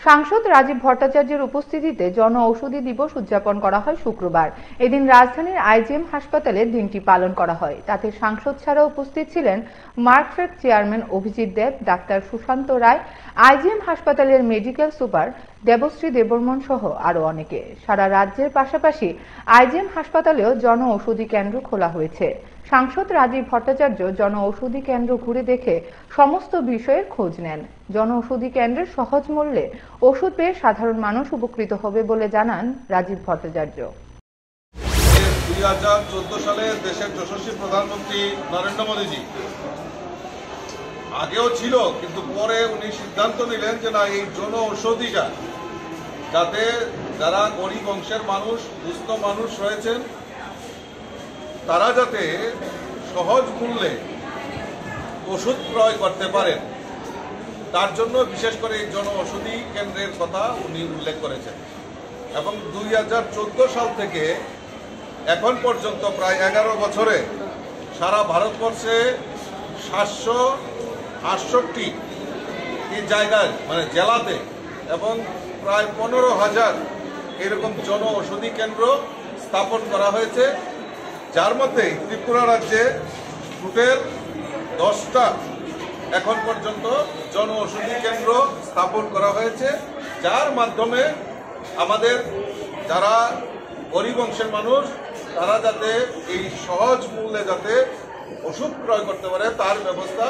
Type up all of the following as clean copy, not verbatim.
সাংসদ রাজীব ভট্টাচার্যের উপস্থিতিতে জন ঔষধি দিবস উদযাপন করা হয় শুক্রবার। এদিন রাজধানীর আইজিএম হাসপাতালে দিনটি পালন করা হয়। তাতে সাংসদ ছাড়াও উপস্থিত ছিলেন মার্কফেড চেয়ারম্যান অভিজিৎ দেব, ডাক্তার সুশান্ত রায়, আইজিএম হাসপাতালের মেডিকেল সুপার দেবশ্রী দেববর্মন সহ আরও অনেকে। সারা রাজ্যের পাশাপাশি আইজিএম হাসপাতালেও জন ঔষধি কেন্দ্র খোলা হয়েছে। সাংসদ রাজীব ভট্টাচার্য জন ঔষধি কেন্দ্র ঘুরে দেখে সমস্ত বিষয়ের খোঁজ নেন। জন ঔষধি কেন্দ্রের সহজ মূল্যে ওষুধ পেয়ে সাধারণ মানুষ উপকৃত হবে বলে জানান রাজীব ভট্টাচার্য। 2014 সালে দেশের যশস্বী প্রধানমন্ত্রী নরেন্দ্র মোদীজি আগেও ছিল, কিন্তু পরে উনি সিদ্ধান্ত নিলেন যে না, এই জন ঔষধিটা যাতে যারা গরিব অংশের মানুষ, দুস্থ মানুষ রয়েছেন, তারা যাতে সহজ মূল্যে ওষুধ ক্রয় করতে পারেন, তার জন্য বিশেষ করে এই জন ঔষধি কেন্দ্রের কথা উনি উল্লেখ করেছেন। এবং 2014 সাল থেকে এখন পর্যন্ত প্রায় 11 বছরে সারা ভারতবর্ষে 768 জায়গায় মানে জেলাতে এবং প্রায় 15,000 এরকম জন ঔষধি কেন্দ্র স্থাপন করা হয়েছে, যার মধ্যে ত্রিপুরা রাজ্যে টোটাল 10টা এখন পর্যন্ত জন ঔষধি কেন্দ্র স্থাপন করা হয়েছে, যার মাধ্যমে আমাদের যারা গরিব অংশের মানুষ তারা যাতে এই সহজ মূল্যে যাতে ওষুধ ক্রয় করতে পারে তার ব্যবস্থা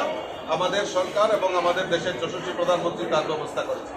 আমাদের সরকার এবং আমাদের দেশের যশস্বী প্রধানমন্ত্রী তার ব্যবস্থা করেছে।